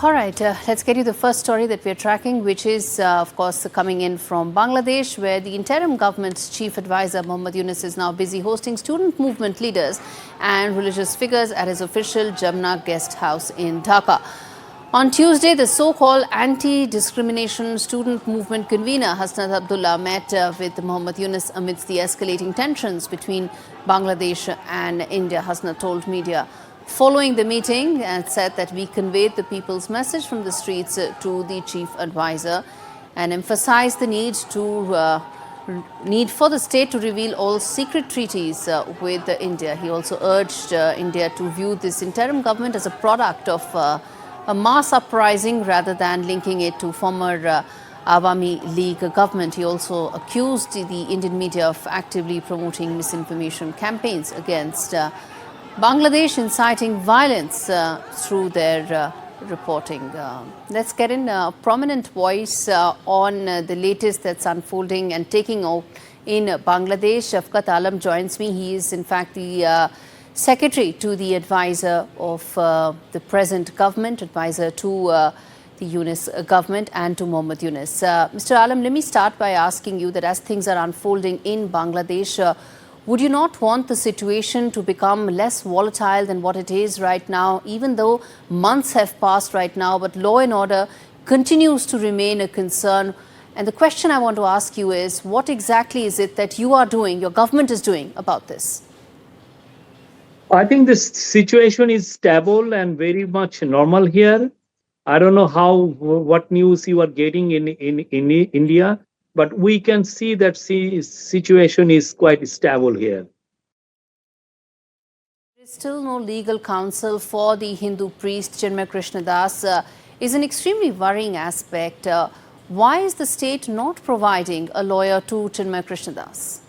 All right, let's get you the first story that we're tracking, which is, of course, coming in from Bangladesh, where the interim government's chief advisor, Mohammed Yunus, is now busy hosting student movement leaders and religious figures at his official Jamna guest house in Dhaka. On Tuesday, the so-called anti-discrimination student movement convener, Hasina Abdullah, met with Mohammed Yunus amidst the escalating tensions between Bangladesh and India, Hasina told media. Following the meeting, and said that we conveyed the people's message from the streets to the chief advisor and emphasized the need for the state to reveal all secret treaties with India. He also urged India to view this interim government as a product of a mass uprising rather than linking it to former Awami League government. He also accused the Indian media of actively promoting misinformation campaigns against Bangladesh, inciting violence through their reporting. Let's get in a prominent voice on the latest that's unfolding and taking out in Bangladesh. Shafiqul Alam joins me. He is, in fact, the secretary to the advisor of the present government, advisor to the Yunus government and to Mohammed Yunus. Mr. Alam, let me start by asking you that as things are unfolding in Bangladesh, would you not want the situation to become less volatile than what it is right now, even though months have passed right now, but law and order continues to remain a concern? And the question I want to ask you is, what exactly is it that you are doing, your government is doing about this? I think this situation is stable and very much normal here. I don't know what news you are getting in India, but we can see that situation is quite stable here. There is still no legal counsel for the Hindu priest Chinmay Krishnadas is an extremely worrying aspect. Why is the state not providing a lawyer to Chinmay Krishnadas?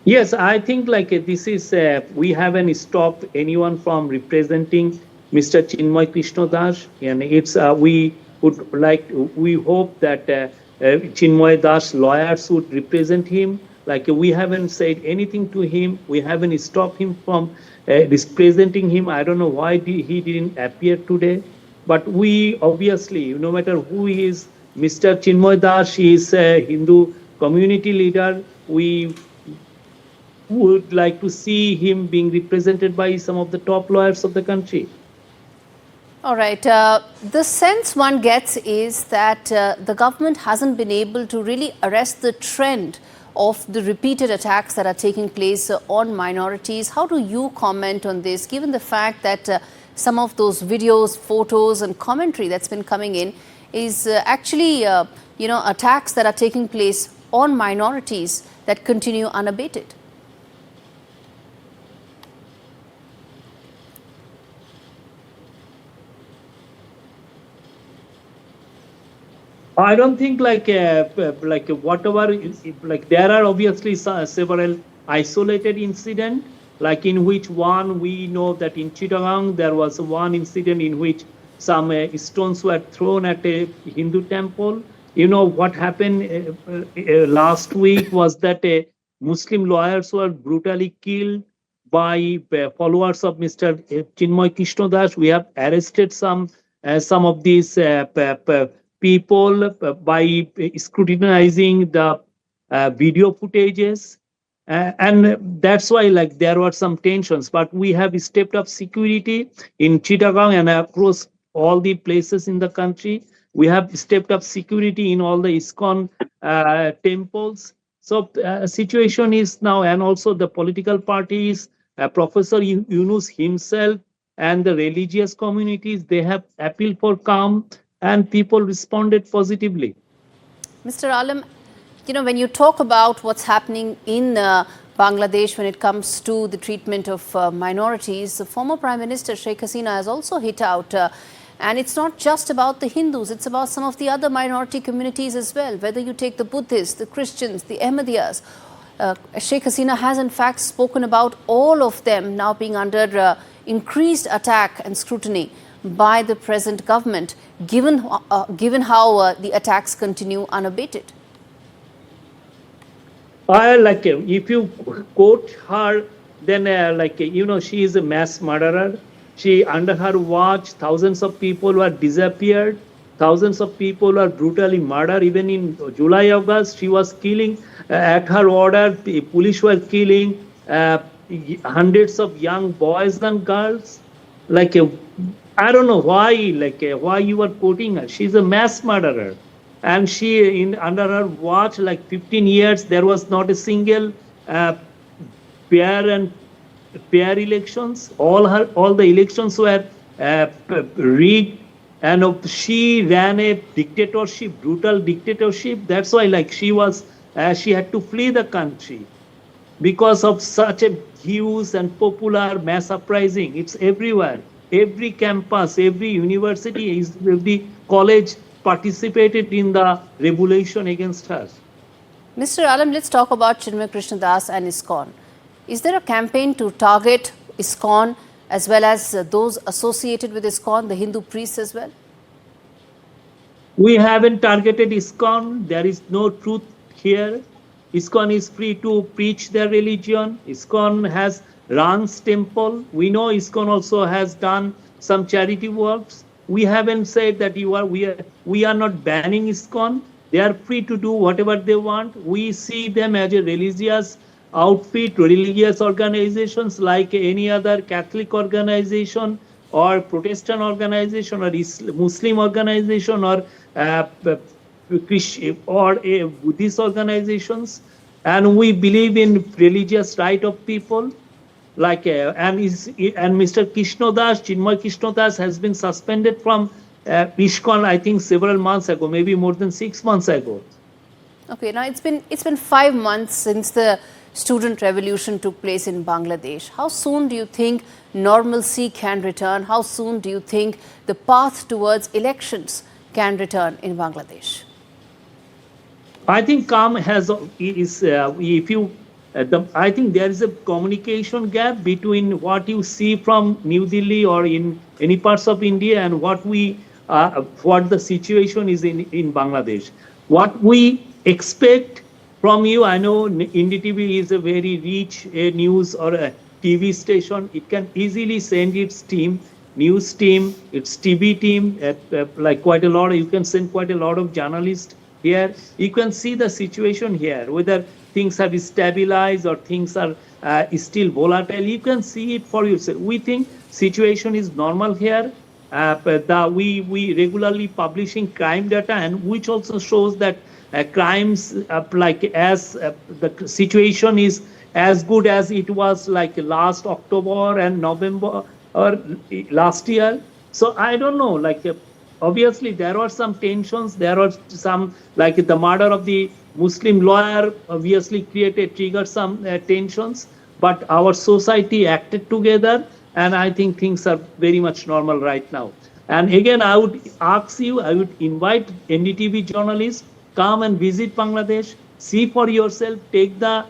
Yes, I think this is, we haven't stopped anyone from representing Mr. Chinmay Krishnadas, and it's we hope that Chinmay Das lawyers would represent him. We haven't said anything to him. We haven't stopped him from representing him. I don't know why he didn't appear today. But we obviously, no matter who he is, Mr. Chinmay Das is a Hindu community leader. We would like to see him being represented by some of the top lawyers of the country. All right. The sense one gets is that the government hasn't been able to really arrest the trend of the repeated attacks that are taking place on minorities. How do you comment on this, given the fact that some of those videos, photos and commentary that's been coming in is actually, attacks that are taking place on minorities that continue unabated? I don't think whatever there are obviously several isolated incidents, in which one we know that in Chittagong there was one incident in which some stones were thrown at a Hindu temple. You know what happened last week was that Muslim lawyers were brutally killed by followers of Mr. Chinmay Krishnadas. We have arrested some of these people by scrutinizing the video footages. And that's why there were some tensions. But we have stepped up security in Chittagong and across all the places in the country. We have stepped up security in all the ISKCON temples. So situation is now, and also the political parties, Professor Yunus himself and the religious communities, they have appealed for calm, and people responded positively. Mr. Alam, when you talk about what's happening in Bangladesh when it comes to the treatment of minorities, the former Prime Minister Sheikh Hasina has also hit out. And it's not just about the Hindus, it's about some of the other minority communities as well. Whether you take the Buddhists, the Christians, the Ahmadiyas, Sheikh Hasina has in fact spoken about all of them now being under increased attack and scrutiny by the present government, given how the attacks continue unabated. If you quote her, then she is a mass murderer. She, under her watch, thousands of people were disappeared. Thousands of people were brutally murdered. Even in July, August, she was killing. At her order, the police were killing hundreds of young boys and girls. Like I don't know why, why you were quoting her. She's a mass murderer, and she, in under her watch, like 15 years, there was not a single fair and fair elections. All the elections were rigged, and she ran a dictatorship, brutal dictatorship. That's why, like, she had to flee the country because of such a huge and popular mass uprising. It's everywhere. Every campus, every university, every college participated in the revolution against her. Mr. Alam, let's talk about Chinmay Krishnadas and ISKCON. Is there a campaign to target ISKCON as well as those associated with ISKCON, the Hindu priests as well? We haven't targeted ISKCON. There is no truth here. ISKCON is free to preach their religion. ISKCON has runs temple. We know ISKCON also has done some charity works. We haven't said that we are not banning ISKCON. They are free to do whatever they want. We see them as a religious outfit, religious organizations like any other Catholic organization or Protestant organization or Muslim organization or Christian or Buddhist organizations, and we believe in religious right of people. Like and Mr. Krishnadas, Chinmay Krishnadas, has been suspended from ISKCON, I think several months ago, maybe more than 6 months ago. Okay, now it's been 5 months since the student revolution took place in Bangladesh. How soon do you think normalcy can return? How soon do you think the path towards elections can return in Bangladesh? I think calm is if you I think there is a communication gap between what you see from New Delhi or in any parts of India and what the situation is in Bangladesh. What we expect from you, I know NDTV is a very rich news or a TV station. It can easily send its team, news team, its TV team, like quite a lot. You can send quite a lot of journalists here. You can see the situation here, whether things have stabilized or things are still volatile. You can see it for yourself. We think situation is normal here. We regularly publishing crime data, and which also shows that crimes the situation is as good as it was like last October and November or last year. So I don't know, obviously there are some tensions. There are some, like the murder of the Muslim lawyer obviously triggered some tensions, but our society acted together, and I think things are very much normal right now. And again, I would invite NDTV journalists, come and visit Bangladesh, see for yourself, take the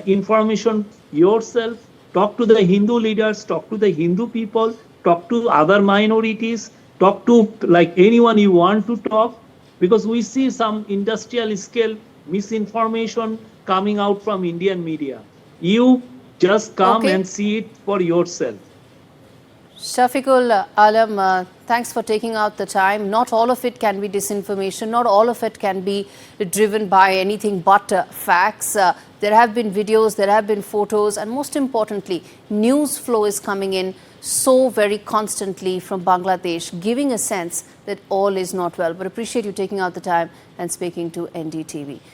information yourself, talk to the Hindu leaders, talk to the Hindu people, talk to other minorities, talk to like anyone you want to talk, because we see some industrial scale misinformation coming out from Indian media. You just come and see it for yourself. Shafiqul Alam, thanks for taking out the time. Not all of it can be disinformation. Not all of it can be driven by anything but facts. There have been videos, there have been photos, and most importantly, news flow is coming in so very constantly from Bangladesh, giving a sense that all is not well. But appreciate you taking out the time and speaking to NDTV.